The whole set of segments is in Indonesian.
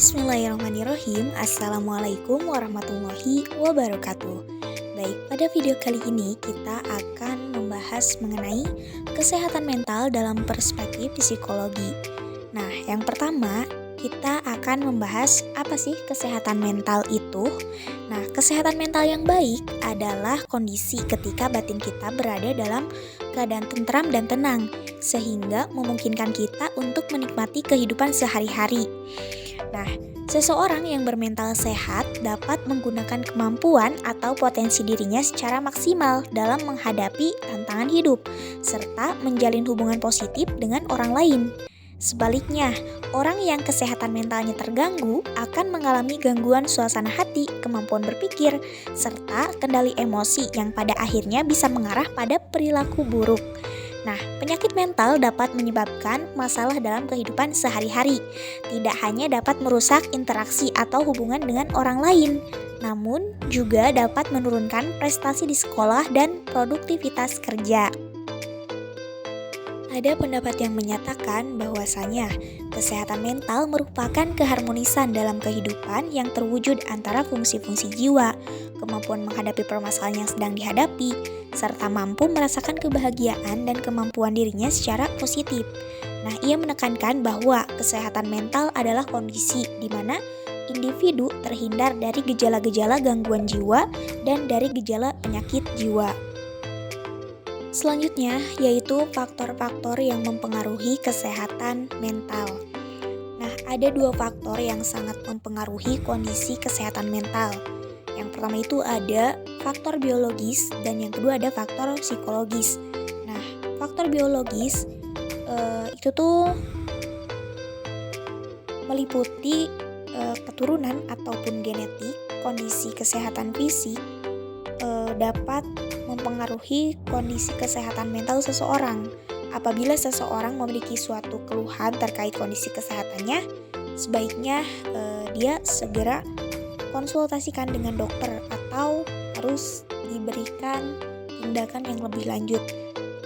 Bismillahirrahmanirrahim. Assalamualaikum warahmatullahi wabarakatuh. Baik, pada video kali ini kita akan membahas mengenai kesehatan mental dalam perspektif psikologi. Nah, yang pertama kita akan membahas apa sih kesehatan mental itu. Nah, kesehatan mental yang baik adalah kondisi ketika batin kita berada dalam keadaan tentram dan tenang, sehingga memungkinkan kita untuk menikmati kehidupan sehari-hari. Nah, seseorang yang bermental sehat dapat menggunakan kemampuan atau potensi dirinya secara maksimal dalam menghadapi tantangan hidup, serta menjalin hubungan positif dengan orang lain. Sebaliknya, orang yang kesehatan mentalnya terganggu akan mengalami gangguan suasana hati, kemampuan berpikir, serta kendali emosi yang pada akhirnya bisa mengarah pada perilaku buruk. Nah, penyakit mental dapat menyebabkan masalah dalam kehidupan sehari-hari. Tidak hanya dapat merusak interaksi atau hubungan dengan orang lain, namun juga dapat menurunkan prestasi di sekolah dan produktivitas kerja. Ada pendapat yang menyatakan bahwasanya kesehatan mental merupakan keharmonisan dalam kehidupan yang terwujud antara fungsi-fungsi jiwa, kemampuan menghadapi permasalahan yang sedang dihadapi, serta mampu merasakan kebahagiaan dan kemampuan dirinya secara positif. Nah, ia menekankan bahwa kesehatan mental adalah kondisi di mana individu terhindar dari gejala-gejala gangguan jiwa dan dari gejala penyakit jiwa. Selanjutnya, yaitu faktor-faktor yang mempengaruhi kesehatan mental. Nah, ada dua faktor yang sangat mempengaruhi kondisi kesehatan mental. Yang pertama itu ada faktor biologis dan yang kedua ada faktor psikologis. Nah, faktor biologis itu tuh meliputi keturunan ataupun genetik. Kondisi kesehatan fisik dapat mempengaruhi kondisi kesehatan mental seseorang. Apabila seseorang memiliki suatu keluhan terkait kondisi kesehatannya, sebaiknya dia segera konsultasikan dengan dokter atau harus diberikan tindakan yang lebih lanjut.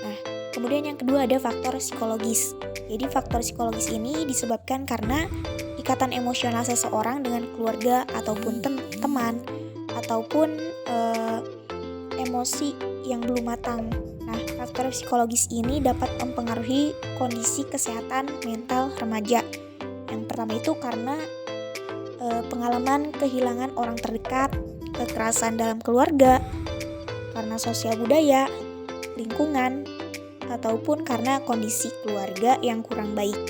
Nah, kemudian yang kedua ada faktor psikologis. Jadi faktor psikologis ini disebabkan karena ikatan emosional seseorang dengan keluarga ataupun teman ataupun emosi yang belum matang. Nah, faktor psikologis ini dapat mempengaruhi kondisi kesehatan mental remaja. Yang pertama itu karena pengalaman kehilangan orang terdekat, kekerasan dalam keluarga, karena sosial budaya, lingkungan, ataupun karena kondisi keluarga yang kurang baik.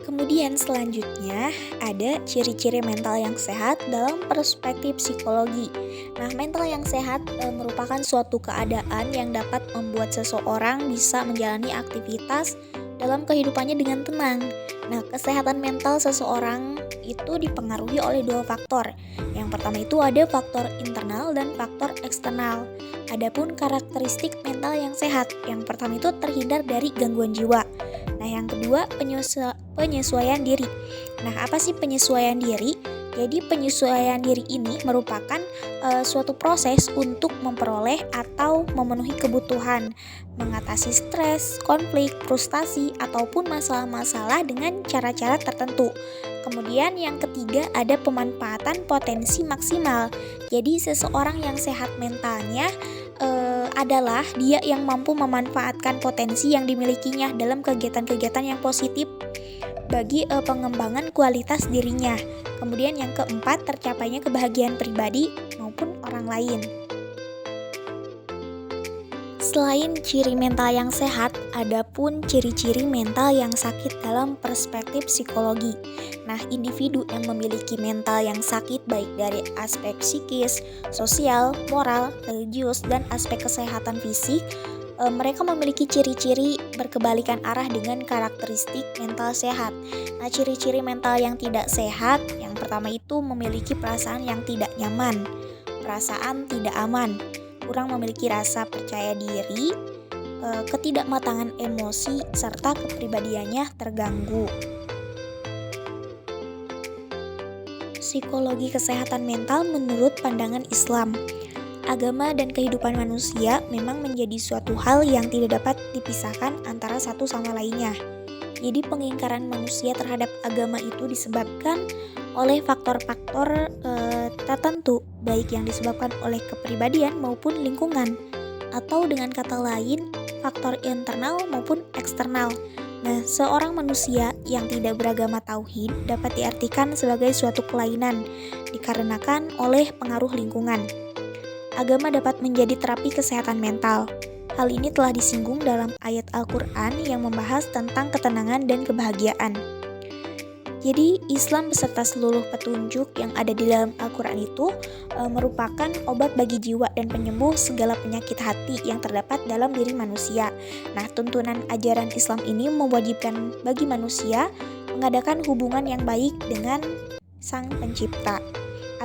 Kemudian selanjutnya ada ciri-ciri mental yang sehat dalam perspektif psikologi. Nah, mental yang sehat merupakan suatu keadaan yang dapat membuat seseorang bisa menjalani aktivitas dalam kehidupannya dengan tenang. Nah, kesehatan mental seseorang itu dipengaruhi oleh dua faktor. Yang pertama itu ada faktor internal dan faktor eksternal. Adapun karakteristik mental yang sehat, yang pertama itu terhindar dari gangguan jiwa. Nah, yang kedua penyesuaian diri. Nah, apa sih penyesuaian diri? Jadi penyesuaian diri ini merupakan suatu proses untuk memperoleh atau memenuhi kebutuhan, mengatasi stres, konflik, frustasi, ataupun masalah-masalah dengan cara-cara tertentu. Kemudian yang ketiga ada pemanfaatan potensi maksimal. Jadi seseorang yang sehat mentalnya adalah dia yang mampu memanfaatkan potensi yang dimilikinya dalam kegiatan-kegiatan yang positif bagi pengembangan kualitas dirinya. Kemudian yang keempat, tercapainya kebahagiaan pribadi maupun orang lain. Selain ciri mental yang sehat, ada pun ciri-ciri mental yang sakit dalam perspektif psikologi. Nah, individu yang memiliki mental yang sakit baik dari aspek psikis, sosial, moral, religius, dan aspek kesehatan fisik, mereka memiliki ciri-ciri berkebalikan arah dengan karakteristik mental sehat. Nah, ciri-ciri mental yang tidak sehat, yang pertama itu memiliki perasaan yang tidak nyaman, perasaan tidak aman, kurang memiliki rasa percaya diri, ketidakmatangan emosi, serta kepribadiannya terganggu. Psikologi kesehatan mental menurut pandangan Islam. Agama dan kehidupan manusia memang menjadi suatu hal yang tidak dapat dipisahkan antara satu sama lainnya. Jadi pengingkaran manusia terhadap agama itu disebabkan oleh faktor-faktor tertentu, baik yang disebabkan oleh kepribadian maupun lingkungan, atau dengan kata lain, faktor internal maupun eksternal. Nah, seorang manusia yang tidak beragama tauhid dapat diartikan sebagai suatu kelainan dikarenakan oleh pengaruh lingkungan. Agama dapat menjadi terapi kesehatan mental. Hal ini telah disinggung dalam ayat Al-Quran yang membahas tentang ketenangan dan kebahagiaan. Jadi, Islam beserta seluruh petunjuk yang ada di dalam Al-Quran itu merupakan obat bagi jiwa dan penyembuh segala penyakit hati yang terdapat dalam diri manusia. Nah, tuntunan ajaran Islam ini mewajibkan bagi manusia mengadakan hubungan yang baik dengan Sang Pencipta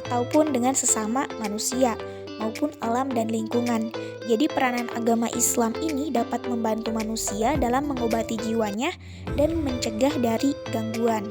ataupun dengan sesama manusia maupun alam dan lingkungan. Jadi peranan agama Islam ini dapat membantu manusia dalam mengobati jiwanya dan mencegah dari gangguan.